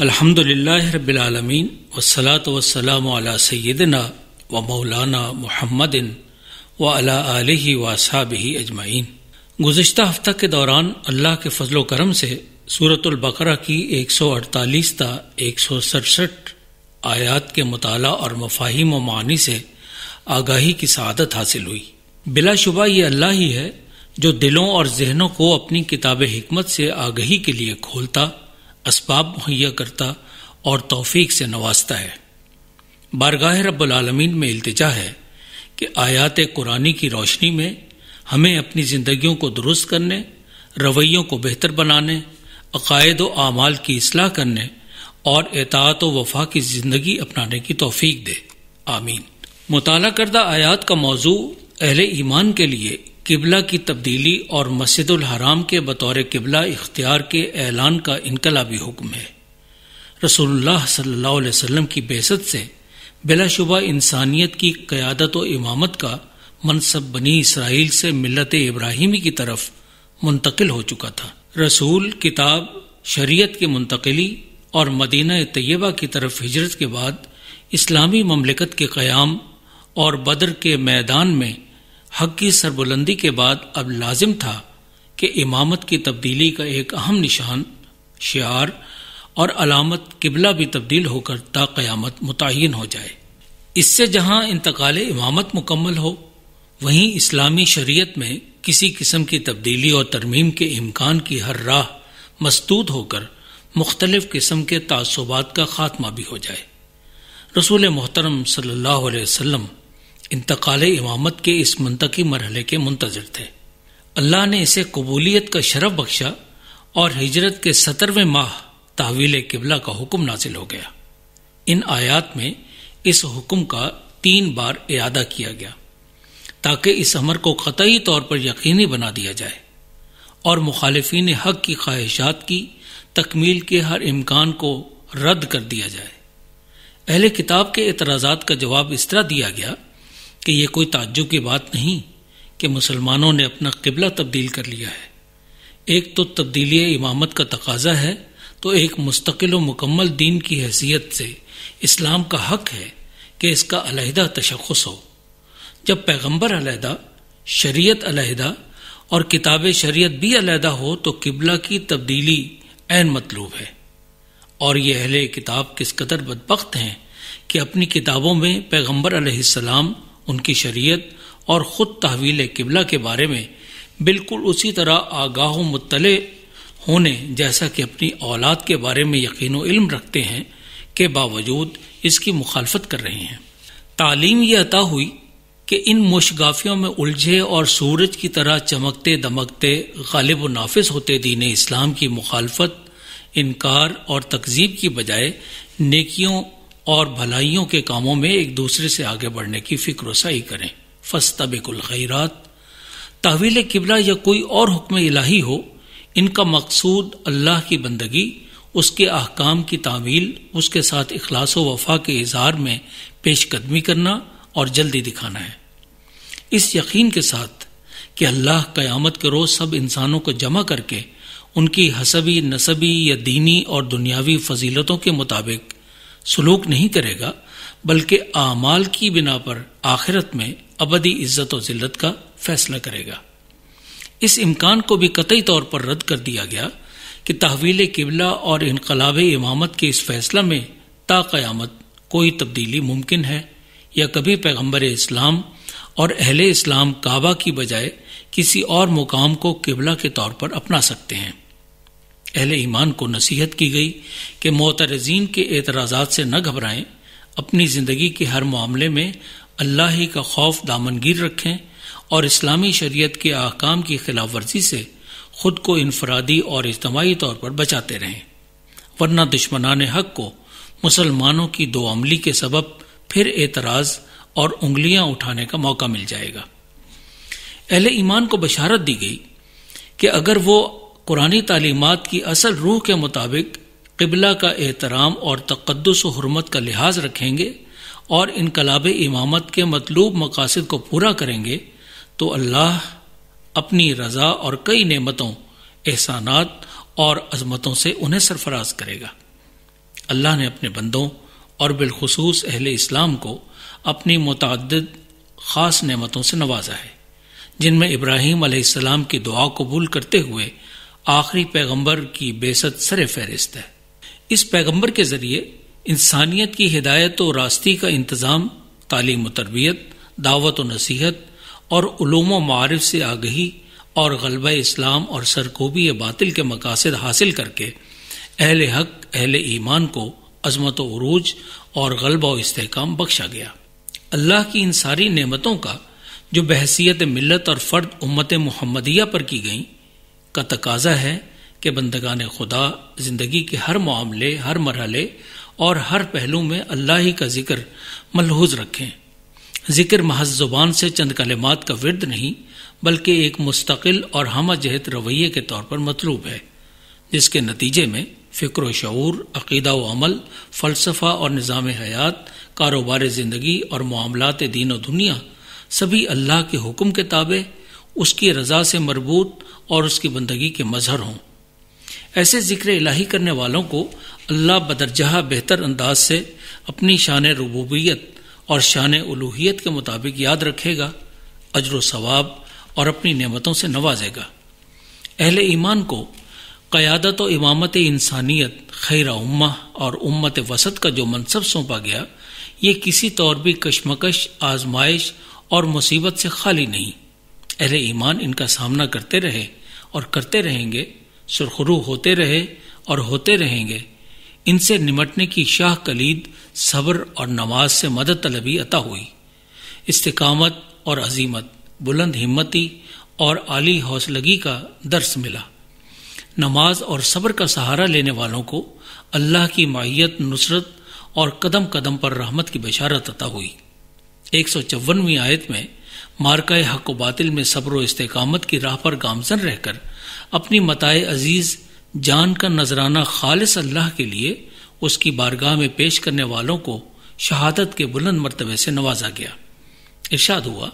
الحمد للہ رب العالمین والصلاة والسلام علی سیدنا و مولانا محمد وعلی آلہ واصحابہ اجمعین۔ گزشتہ ہفتہ کے دوران اللہ کے فضل و کرم سے سورۃ البقرہ کی 148 تا 167 آیات کے مطالعہ اور مفاہیم و معانی سے آگاہی کی سعادت حاصل ہوئی۔ بلا شبہ یہ اللہ ہی ہے جو دلوں اور ذہنوں کو اپنی کتاب حکمت سے آگہی کے لیے کھولتا، اسباب مہیا کرتا اور توفیق سے نوازتا ہے۔ بارگاہ رب العالمین میں التجا ہے کہ آیات قرآنی کی روشنی میں ہمیں اپنی زندگیوں کو درست کرنے، رویوں کو بہتر بنانے، عقائد و اعمال کی اصلاح کرنے اور اطاعت و وفا کی زندگی اپنانے کی توفیق دے، آمین۔ مطالعہ کردہ آیات کا موضوع اہل ایمان کے لیے قبلہ کی تبدیلی اور مسجد الحرام کے بطور قبلہ اختیار کے اعلان کا انقلابی حکم ہے۔ رسول اللہ صلی اللہ علیہ وسلم کی بعثت سے بلا شبہ انسانیت کی قیادت و امامت کا منصب بنی اسرائیل سے ملت ابراہیمی کی طرف منتقل ہو چکا تھا۔ رسول، کتاب، شریعت کی منتقلی اور مدینہ طیبہ کی طرف ہجرت کے بعد اسلامی مملکت کے قیام اور بدر کے میدان میں حق کی سربلندی کے بعد اب لازم تھا کہ امامت کی تبدیلی کا ایک اہم نشان، شعار اور علامت قبلہ بھی تبدیل ہو کر تا قیامت متعین ہو جائے۔ اس سے جہاں انتقال امامت مکمل ہو، وہیں اسلامی شریعت میں کسی قسم کی تبدیلی اور ترمیم کے امکان کی ہر راہ مسدود ہو کر مختلف قسم کے تعصبات کا خاتمہ بھی ہو جائے۔ رسول محترم صلی اللہ علیہ وسلم انتقال امامت کے اس منطقی مرحلے کے منتظر تھے۔ اللہ نے اسے قبولیت کا شرف بخشا اور ہجرت کے 17ویں ماہ تحویل قبلہ کا حکم نازل ہو گیا۔ ان آیات میں اس حکم کا 3 بار اعادہ کیا گیا تاکہ اس امر کو قطعی طور پر یقینی بنا دیا جائے اور مخالفین حق کی خواہشات کی تکمیل کے ہر امکان کو رد کر دیا جائے۔ اہل کتاب کے اعتراضات کا جواب اس طرح دیا گیا کہ یہ کوئی تعجب کی بات نہیں کہ مسلمانوں نے اپنا قبلہ تبدیل کر لیا ہے۔ ایک تو تبدیلی امامت کا تقاضا ہے، تو ایک مستقل و مکمل دین کی حیثیت سے اسلام کا حق ہے کہ اس کا علیحدہ تشخص ہو۔ جب پیغمبر علیحدہ، شریعت علیحدہ اور کتاب شریعت بھی علیحدہ ہو تو قبلہ کی تبدیلی عین مطلوب ہے۔ اور یہ اہل کتاب کس قدر بدبخت ہیں کہ اپنی کتابوں میں پیغمبر علیہ السلام، ان کی شریعت اور خود تحویل قبلہ کے بارے میں بالکل اسی طرح آگاہ و مطلع ہونے جیسا کہ اپنی اولاد کے بارے میں یقین و علم رکھتے ہیں کے باوجود اس کی مخالفت کر رہے ہیں۔ تعلیم یہ عطا ہوئی کہ ان مشگافیوں میں الجھے اور سورج کی طرح چمکتے دمکتے غالب و نافذ ہوتے دین اسلام کی مخالفت، انکار اور تکذیب کی بجائے نیکیوں اور بھلائیوں کے کاموں میں ایک دوسرے سے آگے بڑھنے کی فکر و سعی کریں۔ فاستبقوا الخیرات، تحویل قبلہ یا کوئی اور حکم الہی ہو، ان کا مقصود اللہ کی بندگی، اس کے احکام کی تعمیل، اس کے ساتھ اخلاص و وفا کے اظہار میں پیش قدمی کرنا اور جلدی دکھانا ہے، اس یقین کے ساتھ کہ اللہ قیامت کے روز سب انسانوں کو جمع کر کے ان کی حسبی، نسبی یا دینی اور دنیاوی فضیلتوں کے مطابق سلوک نہیں کرے گا، بلکہ اعمال کی بنا پر آخرت میں ابدی عزت و ذلت کا فیصلہ کرے گا۔ اس امکان کو بھی قطعی طور پر رد کر دیا گیا کہ تحویل قبلہ اور انقلاب امامت کے اس فیصلہ میں تا قیامت کوئی تبدیلی ممکن ہے یا کبھی پیغمبر اسلام اور اہل اسلام کعبہ کی بجائے کسی اور مقام کو قبلہ کے طور پر اپنا سکتے ہیں۔ اہل ایمان کو نصیحت کی گئی کہ معترضین کے اعتراضات سے نہ گھبرائیں، اپنی زندگی کے ہر معاملے میں اللہ ہی کا خوف دامنگیر رکھیں اور اسلامی شریعت کے احکام کی خلاف ورزی سے خود کو انفرادی اور اجتماعی طور پر بچاتے رہیں، ورنہ دشمنان حق کو مسلمانوں کی دو عملی کے سبب پھر اعتراض اور انگلیاں اٹھانے کا موقع مل جائے گا۔ اہل ایمان کو بشارت دی گئی کہ اگر وہ قرآنی تعلیمات کی اصل روح کے مطابق قبلہ کا احترام اور تقدس و حرمت کا لحاظ رکھیں گے اور انقلاب امامت کے مطلوب مقاصد کو پورا کریں گے تو اللہ اپنی رضا اور کئی نعمتوں، احسانات اور عظمتوں سے انہیں سرفراز کرے گا۔ اللہ نے اپنے بندوں اور بالخصوص اہل اسلام کو اپنی متعدد خاص نعمتوں سے نوازا ہے، جن میں ابراہیم علیہ السلام کی دعا قبول کرتے ہوئے آخری پیغمبر کی بعثت سر فہرست ہے۔ اس پیغمبر کے ذریعے انسانیت کی ہدایت و راستی کا انتظام، تعلیم و تربیت، دعوت و نصیحت اور علوم و معارف سے آگہی اور غلبہ اسلام اور سرکوبی باطل کے مقاصد حاصل کر کے اہل حق، اہل ایمان کو عظمت و عروج اور غلبہ و استحکام بخشا گیا۔ اللہ کی ان ساری نعمتوں کا جو بحیثیت ملت اور فرد امت محمدیہ پر کی گئیں کا تقاضا ہے کہ بندگان خدا زندگی کے ہر معاملے، ہر مرحلے اور ہر پہلو میں اللہ ہی کا ذکر ملحوظ رکھیں۔ ذکر محض زبان سے چند کلمات کا ورد نہیں، بلکہ ایک مستقل اور ہمہ جہت رویے کے طور پر مطلوب ہے، جس کے نتیجے میں فکر و شعور، عقیدہ و عمل، فلسفہ اور نظام حیات، کاروبار زندگی اور معاملات دین و دنیا سبھی اللہ کے حکم کے تابع، اس کی رضا سے مربوط اور اس کی بندگی کے مظہر ہوں۔ ایسے ذکر الہی کرنے والوں کو اللہ بدرجہ بہتر انداز سے اپنی شان ربوبیت اور شان الوہیت کے مطابق یاد رکھے گا، اجر و ثواب اور اپنی نعمتوں سے نوازے گا۔ اہل ایمان کو قیادت و امامت انسانیت، خیر امہ اور امت وسط کا جو منصب سونپا گیا، یہ کسی طور بھی کشمکش، آزمائش اور مصیبت سے خالی نہیں۔ اہل ایمان ان کا سامنا کرتے رہے اور کرتے رہیں گے، سرخرو ہوتے رہے اور ہوتے رہیں گے۔ ان سے نمٹنے کی شاہ کلید صبر اور نماز سے مدد طلبی عطا ہوئی۔ استقامت اور عزیمت، بلند ہمتی اور عالی حوصلگی کا درس ملا۔ نماز اور صبر کا سہارا لینے والوں کو اللہ کی معیت، نصرت اور قدم قدم پر رحمت کی بشارت عطا ہوئی۔ 154ویں آیت میں مارکہ حق و باطل میں صبر و استقامت کی راہ پر گامزن رہ کر اپنی متاع عزیز جان کا نذرانہ خالص اللہ کے لیے اس کی بارگاہ میں پیش کرنے والوں کو شہادت کے بلند مرتبے سے نوازا گیا۔ ارشاد ہوا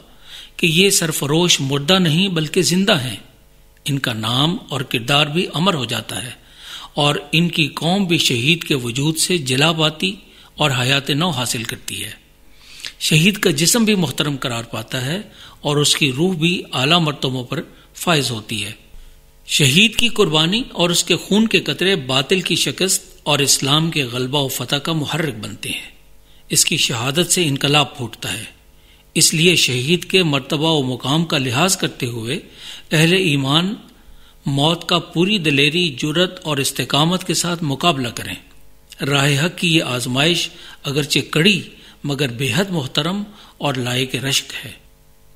کہ یہ سرفروش مردہ نہیں بلکہ زندہ ہیں، ان کا نام اور کردار بھی امر ہو جاتا ہے، اور ان کی قوم بھی شہید کے وجود سے جلا پاتی اور حیات نو حاصل کرتی ہے۔ شہید کا جسم بھی محترم قرار پاتا ہے اور اس کی روح بھی اعلیٰ مرتبوں پر فائز ہوتی ہے۔ شہید کی قربانی اور اس کے خون کے قطرے باطل کی شکست اور اسلام کے غلبہ و فتح کا محرک بنتے ہیں۔ اس کی شہادت سے انقلاب پھوٹتا ہے۔ اس لیے شہید کے مرتبہ و مقام کا لحاظ کرتے ہوئے اہل ایمان موت کا پوری دلیری، جرت اور استقامت کے ساتھ مقابلہ کریں۔ راہ حق کی یہ آزمائش اگرچہ کڑی مگر بے حد محترم اور لائق رشک ہے۔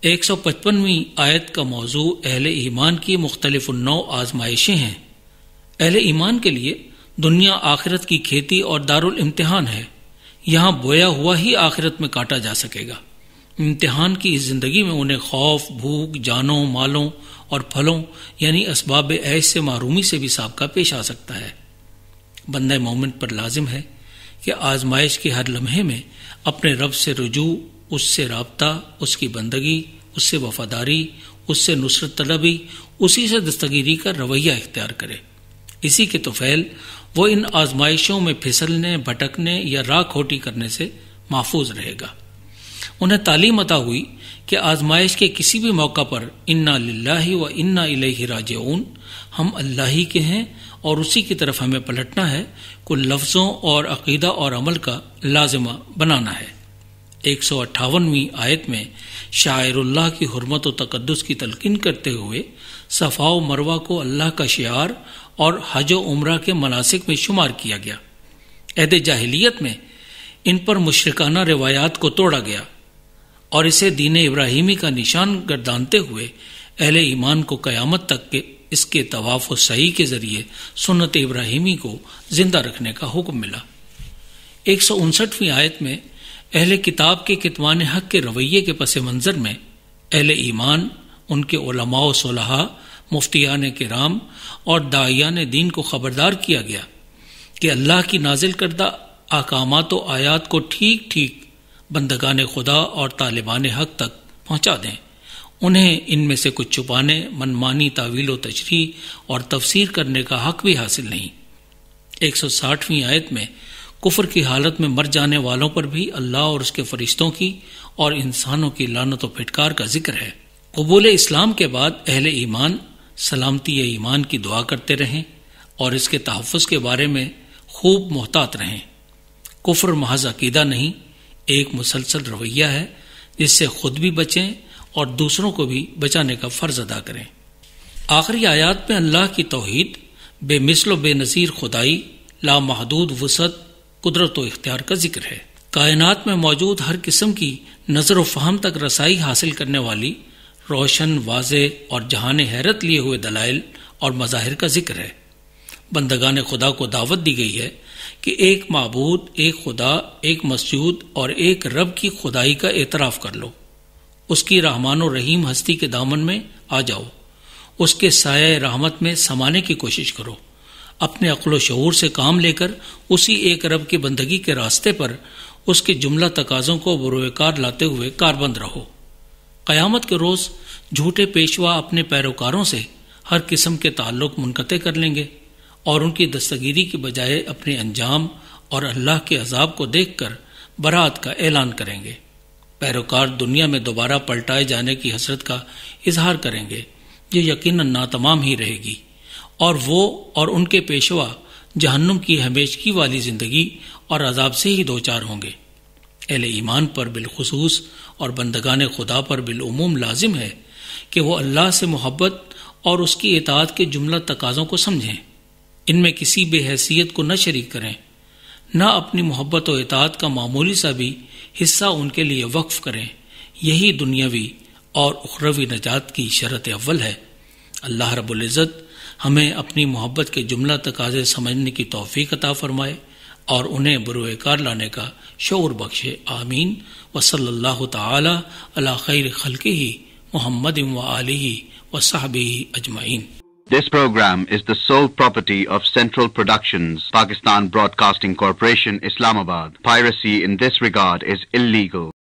155ویں آیت کا موضوع اہل ایمان کی مختلف النوع آزمائشیں ہیں۔ اہل ایمان کے لیے دنیا آخرت کی کھیتی اور دارالامتحان ہے۔ یہاں بویا ہوا ہی آخرت میں کاٹا جا سکے گا۔ امتحان کی اس زندگی میں انہیں خوف، بھوک، جانوں، مالوں اور پھلوں یعنی اسباب عیش سے محرومی سے بھی سابقہ پیش آ سکتا ہے۔ بندہ مومن پر لازم ہے کہ آزمائش کے ہر لمحے میں اپنے رب سے رجوع، اس سے رابطہ، اس کی بندگی، اس سے وفاداری، اس سے نصرت طلبی، اسی سے دستگیری کا رویہ اختیار کرے۔ اسی کے طفیل وہ ان آزمائشوں میں پھسلنے، بھٹکنے یا راہ کھوٹی کرنے سے محفوظ رہے گا۔ انہیں تعلیم عطا ہوئی کہ آزمائش کے کسی بھی موقع پر انا للہ و انا الیہ راجعون، ہم اللہ ہی کے ہیں اور اسی کی طرف ہمیں پلٹنا ہے، کو لفظوں اور عقیدہ اور عمل کا لازمہ بنانا ہے۔ 158ویں آیت میں شاعر اللہ کی حرمت و تقدس کی تلقین کرتے ہوئے صفا و مروہ کو اللہ کا شعار اور حج و عمرہ کے مناسک میں شمار کیا گیا۔ عہد جاہلیت میں ان پر مشرکانہ روایات کو توڑا گیا اور اسے دین ابراہیمی کا نشان گردانتے ہوئے اہل ایمان کو قیامت تک کے اس کے طواف و سعی کے ذریعے سنت ابراہیمی کو زندہ رکھنے کا حکم ملا۔ 159ویں آیت میں اہل کتاب کے کتمان حق کے رویے کے پس منظر میں اہل ایمان، ان کے علماء و صلحاء، مفتیان کرام اور داعیان دین کو خبردار کیا گیا کہ اللہ کی نازل کردہ احکامات و آیات کو ٹھیک ٹھیک بندگان خدا اور طالبان حق تک پہنچا دیں۔ انہیں ان میں سے کچھ چھپانے، منمانی تعویل و تشریح اور تفسیر کرنے کا حق بھی حاصل نہیں۔ 160ویں آیت میں کفر کی حالت میں مر جانے والوں پر بھی اللہ اور اس کے فرشتوں کی اور انسانوں کی لعنت و پھٹکار کا ذکر ہے۔ قبول اسلام کے بعد اہل ایمان سلامتی ایمان کی دعا کرتے رہیں اور اس کے تحفظ کے بارے میں خوب محتاط رہیں۔ کفر محض عقیدہ نہیں، ایک مسلسل رویہ ہے جس سے خود بھی بچیں اور دوسروں کو بھی بچانے کا فرض ادا کریں۔ آخری آیات میں اللہ کی توحید، بے مثل و بے نظیر خدائی، لامحدود وسعت، قدرت و اختیار کا ذکر ہے۔ کائنات میں موجود ہر قسم کی نظر و فہم تک رسائی حاصل کرنے والی روشن، واضح اور جہان حیرت لیے ہوئے دلائل اور مظاہر کا ذکر ہے۔ بندگان خدا کو دعوت دی گئی ہے کہ ایک معبود، ایک خدا، ایک مسجود اور ایک رب کی خدائی کا اعتراف کر لو، اس کی رحمان و رحیم ہستی کے دامن میں آ جاؤ، اس کے سایہ رحمت میں سمانے کی کوشش کرو، اپنے عقل و شعور سے کام لے کر اسی ایک رب کی بندگی کے راستے پر اس کے جملہ تقاضوں کو بروئے کار لاتے ہوئے کاربند رہو۔ قیامت کے روز جھوٹے پیشوا اپنے پیروکاروں سے ہر قسم کے تعلق منقطع کر لیں گے اور ان کی دستگیری کی بجائے اپنے انجام اور اللہ کے عذاب کو دیکھ کر برات کا اعلان کریں گے۔ پیروکار دنیا میں دوبارہ پلٹائے جانے کی حسرت کا اظہار کریں گے، جو یقیناً ناتمام ہی رہے گی، اور وہ اور ان کے پیشوا جہنم کی ہمیشگی والی زندگی اور عذاب سے ہی دوچار ہوں گے۔ اہل ایمان پر بالخصوص اور بندگان خدا پر بالعموم لازم ہے کہ وہ اللہ سے محبت اور اس کی اطاعت کے جملہ تقاضوں کو سمجھیں، ان میں کسی بے حیثیت کو نہ شریک کریں، نہ اپنی محبت و اطاعت کا معمولی سا بھی حصہ ان کے لیے وقف کریں۔ یہی دنیاوی اور اخروی نجات کی شرط اول ہے۔ اللہ رب العزت ہمیں اپنی محبت کے جملہ تقاضے سمجھنے کی توفیق عطا فرمائے اور انہیں بروئے کار لانے کا شعور بخشے، آمین۔ وصلی اللہ تعالی علی خیر خلقہ محمد و آلہ و صحبہ اجمعین۔ This program is the sole property of Central Productions, Pakistan Broadcasting Corporation, Islamabad. Piracy in this regard is illegal.